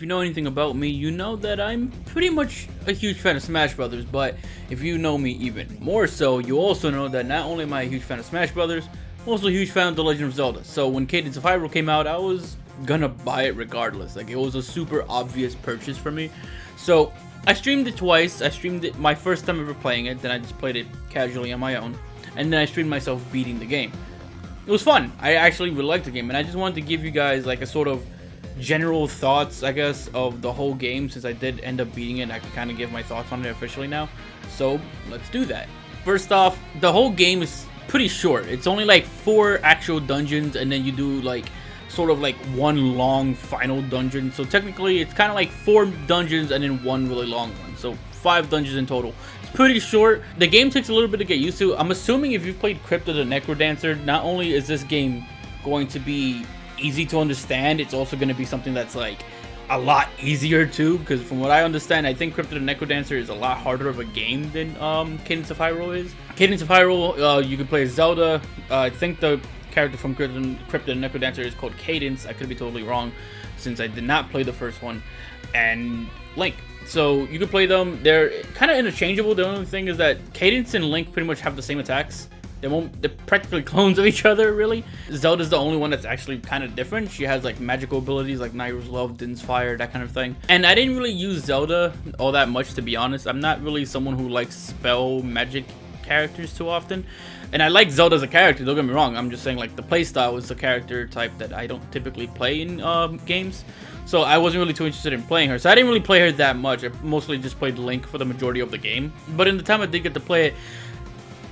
if you know anything about me, you know that I'm pretty much a huge fan of Smash Brothers, but if you know me even more so, you also know that not only am I a huge fan of Smash Brothers, I'm also a huge fan of The Legend of Zelda. So when Cadence of Hyrule came out, I was gonna buy it regardless. Like, it was a super obvious purchase for me. So I streamed it twice. I streamed it my first time ever playing it, then I just played it casually on my own, and then I streamed myself beating the game. It was fun. I actually really liked the game, and I just wanted to give you guys like a sort of general thoughts, I guess, of the whole game. Since I did end up beating it, I can kind of give my thoughts on it officially now. So let's do that. First off, the whole game is pretty short. It's only like 4 actual dungeons, and then you do like sort of like one long final dungeon. So technically it's kind of like 4 dungeons and then one really long one. So 5 dungeons in total. It's pretty short. The game takes a little bit to get used to. I'm assuming if you've played Crypt of the Necrodancer, not only is this game going to be easy to understand, it's also going to be something that's like a lot easier too, because from what I understand, I think Crypt of the Necrodancer is a lot harder of a game than Cadence of Hyrule is. Cadence of Hyrule, you can play as Zelda. I think the character from Crypt of the Necrodancer is called Cadence. I could be totally wrong since I did not play the first one. And Link. So you can play them. They're kind of interchangeable. The only thing is that Cadence and Link pretty much have the same attacks. They're practically clones of each other, really. Zelda's the only one that's actually kind of different. She has like magical abilities like Nairu's Love, Din's Fire, that kind of thing. And I didn't really use Zelda all that much, to be honest. I'm not really someone who likes spell magic characters too often. And I like Zelda as a character, don't get me wrong. I'm just saying like the playstyle is the character type that I don't typically play in games. So I wasn't really too interested in playing her. So I didn't really play her that much. I mostly just played Link for the majority of the game. But in the time I did get to play it,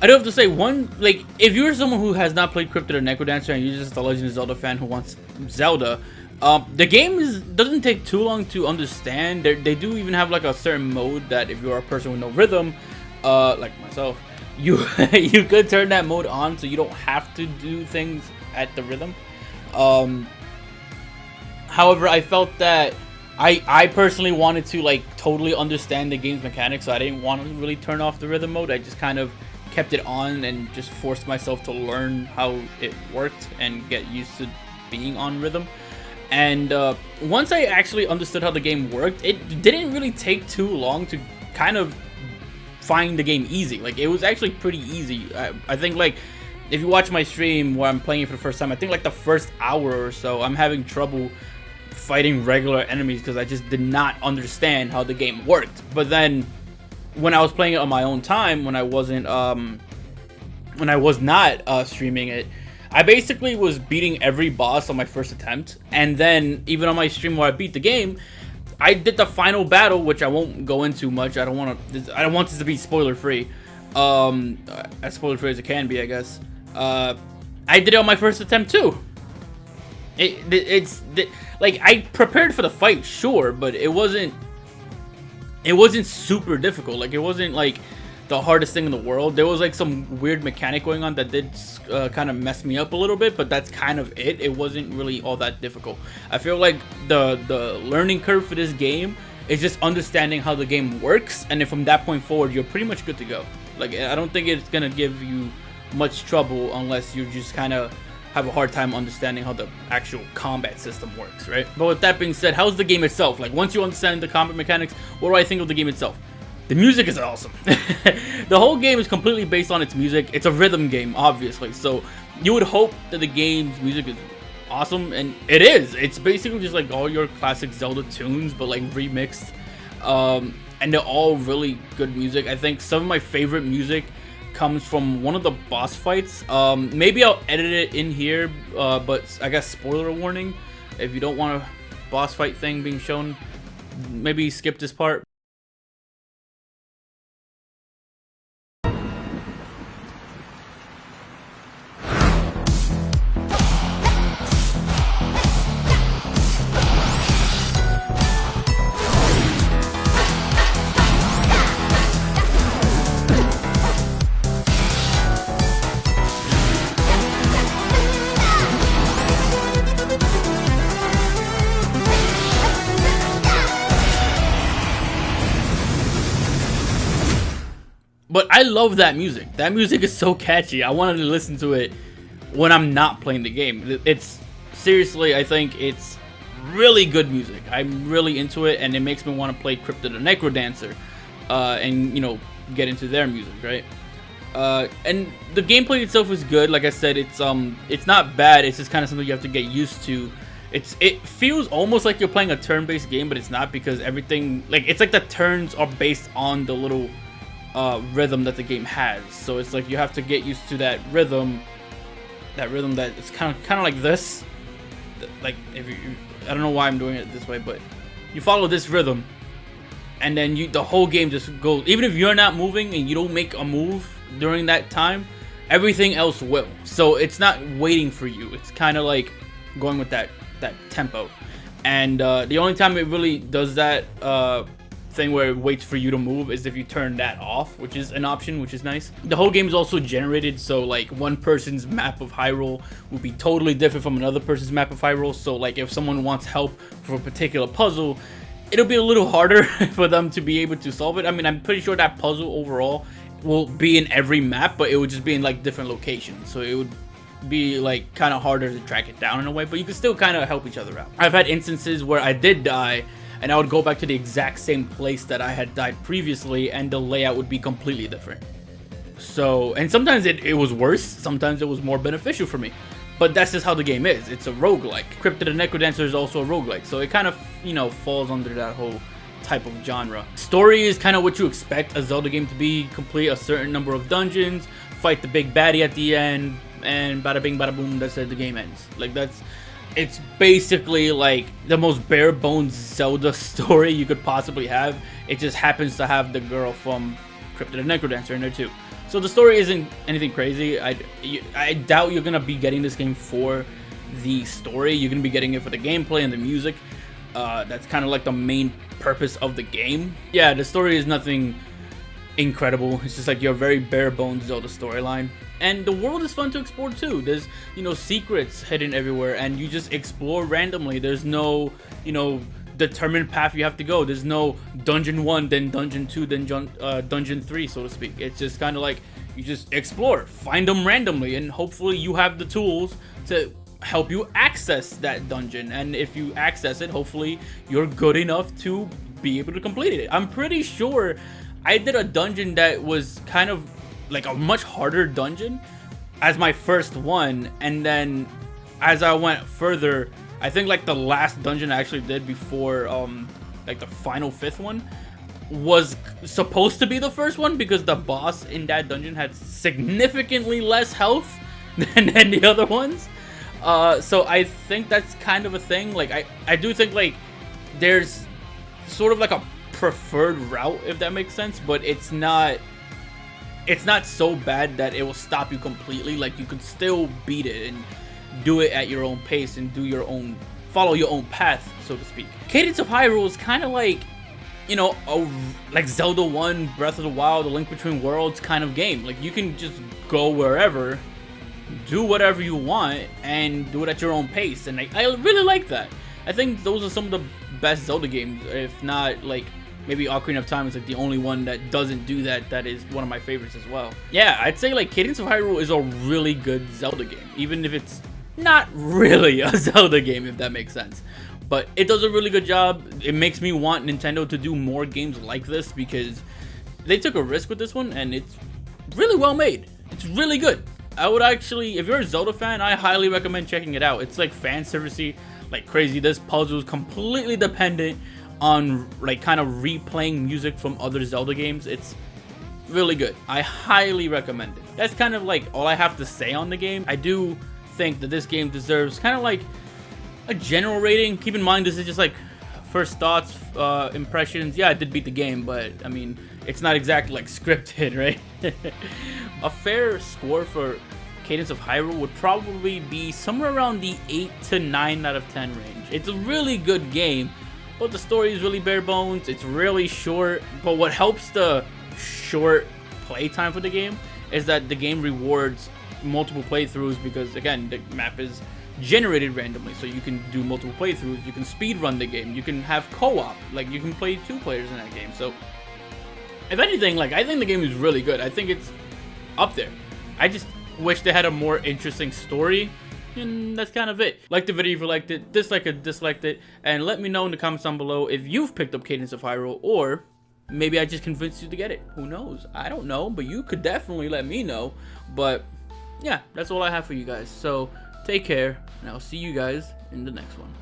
I do have to say, like, if you're someone who has not played Crypt of the Necrodancer and you're just a Legend of Zelda fan who wants Zelda, the game doesn't take too long to understand. They do even have like a certain mode that if you're a person with no rhythm, like myself, you you could turn that mode on so you don't have to do things at the rhythm. However, I felt that I personally wanted to like totally understand the game's mechanics, so I didn't want to really turn off the rhythm mode. I just kind of kept it on and just forced myself to learn how it worked and get used to being on rhythm. And once I actually understood how the game worked, it didn't really take too long to kind of find the game easy. Like, it was actually pretty easy. I think like if you watch my stream where I'm playing it for the first time, I think like the first hour or so I'm having trouble fighting regular enemies because I just did not understand how the game worked. But then when I was playing it on my own time, when I wasn't when I was not streaming it, I basically was beating every boss on my first attempt. And then even on my stream where I beat the game, I did the final battle, which I won't go into much. I don't want this to be spoiler free, as spoiler free as it can be, I guess. I did it on my first attempt too. Like, I prepared for the fight, sure, but it wasn't super difficult. Like, it wasn't like the hardest thing in the world. There was like some weird mechanic going on that did kind of mess me up a little bit, but that's kind of it. It wasn't really all that difficult. I feel like the learning curve for this game is just understanding how the game works, and then from that point forward, you're pretty much good to go. Like, I don't think it's gonna give you much trouble unless you just kind of have a hard time understanding how the actual combat system works, right? But with that being said, how's the game itself? Like, once you understand the combat mechanics, what do I think of the game itself? The music is awesome. The whole game is completely based on its music. It's a rhythm game, obviously, so you would hope that the game's music is awesome, and it is. It's basically just like all your classic Zelda tunes, but like remixed, and they're all really good music. I think some of my favorite music comes from one of the boss fights. Maybe I'll edit it in here, but I guess spoiler warning, if you don't want a boss fight thing being shown, maybe skip this part. But I love that music. That music is so catchy. I wanted to listen to it when I'm not playing the game. It's seriously, I think it's really good music. I'm really into it, and it makes me want to play Crypt of the Necrodancer, and you know, get into their music, right? And the gameplay itself is good. Like I said, it's not bad. It's just kind of something you have to get used to. It feels almost like you're playing a turn-based game, but it's not, because everything, like, it's like the turns are based on the little rhythm that the game has. So it's like you have to get used to that rhythm that it's kind of like this. Like, if you, I don't know why I'm doing it this way, but you follow this rhythm, and then the whole game just goes. Even if you're not moving and you don't make a move during that time, everything else will. So it's not waiting for you. It's kind of like going with that tempo. And the only time it really does that thing where it waits for you to move is if you turn that off, which is an option, which is nice. The whole game is also generated, so like one person's map of Hyrule will be totally different from another person's map of Hyrule. So like if someone wants help for a particular puzzle, it'll be a little harder for them to be able to solve it. I mean, I'm pretty sure that puzzle overall will be in every map, but it would just be in like different locations, so it would be like kind of harder to track it down in a way, but you can still kind of help each other out. I've had instances where I did die and I would go back to the exact same place that I had died previously, and the layout would be completely different. So, and sometimes it was worse, sometimes it was more beneficial for me, but that's just how the game is. It's a roguelike. Crypt of the Necrodancer is also a roguelike, so it kind of, you know, falls under that whole type of genre. Story is kind of what you expect a Zelda game to be. Complete a certain number of dungeons, fight the big baddie at the end, and bada bing bada boom, that's it, the game ends. Like, it's basically like the most bare bones Zelda story you could possibly have. It just happens to have the girl from Crypt of the Necrodancer in there too. So the story isn't anything crazy. I doubt you're gonna be getting this game for the story. You're gonna be getting it for the gameplay and the music. That's kind of like the main purpose of the game. Yeah, the story is nothing incredible. It's just like your very bare bones Zelda storyline. And the world is fun to explore too. There's, you know, secrets hidden everywhere, and you just explore randomly. There's no, you know, determined path you have to go. There's no dungeon 1, then dungeon 2, then dungeon 3, so to speak. It's just kind of like you just explore, find them randomly, and hopefully you have the tools to help you access that dungeon. And if you access it, hopefully you're good enough to be able to complete it. I'm pretty sure I did a dungeon that was kind of like a much harder dungeon as my first one, and then as I went further, I think like the last dungeon I actually did before like the final 5th one was supposed to be the first one, because the boss in that dungeon had significantly less health than the other ones. So I think that's kind of a thing. Like I do think like there's sort of like a preferred route, if that makes sense, but it's not so bad that it will stop you completely. Like, you could still beat it and do it at your own pace and follow your own path, so to speak. Cadence of Hyrule is kind of like, you know, like Zelda 1, Breath of the Wild, A Link Between Worlds kind of game. Like, you can just go wherever, do whatever you want, and do it at your own pace. And I really like that. I think those are some of the best Zelda games, if not like maybe Ocarina of Time is like the only one that doesn't do that. That is one of my favorites as well. Yeah, I'd say like Cadence of Hyrule is a really good Zelda game, even if it's not really a Zelda game, if that makes sense. But it does a really good job. It makes me want Nintendo to do more games like this, because they took a risk with this one, and it's really well made. It's really good. I would actually, if you're a Zelda fan, I highly recommend checking it out. It's like fan servicey, like crazy. This puzzle is completely dependent on like kind of replaying music from other Zelda games. It's really good. I highly recommend it. That's kind of like all I have to say on the game. I do think that this game deserves kind of like a general rating. Keep in mind, this is just like first thoughts, impressions. Yeah, I did beat the game, but I mean, it's not exactly like scripted, right? A fair score for Cadence of Hyrule would probably be somewhere around the 8 to 9 out of 10 range. It's a really good game, but the story is really bare bones. It's really short. But what helps the short playtime for the game is that the game rewards multiple playthroughs, because again, the map is generated randomly, so you can do multiple playthroughs. You can speed run the game. You can have co-op, like you can play 2 players in that game. So if anything, like, I think the game is really good. I think it's up there. I just wish they had a more interesting story. And that's kind of it. Like the video if you liked it, dislike it, disliked it, and let me know in the comments down below if you've picked up Cadence of Hyrule, or maybe I just convinced you to get it. Who knows? I don't know, but you could definitely let me know. But yeah, that's all I have for you guys. So take care, and I'll see you guys in the next one.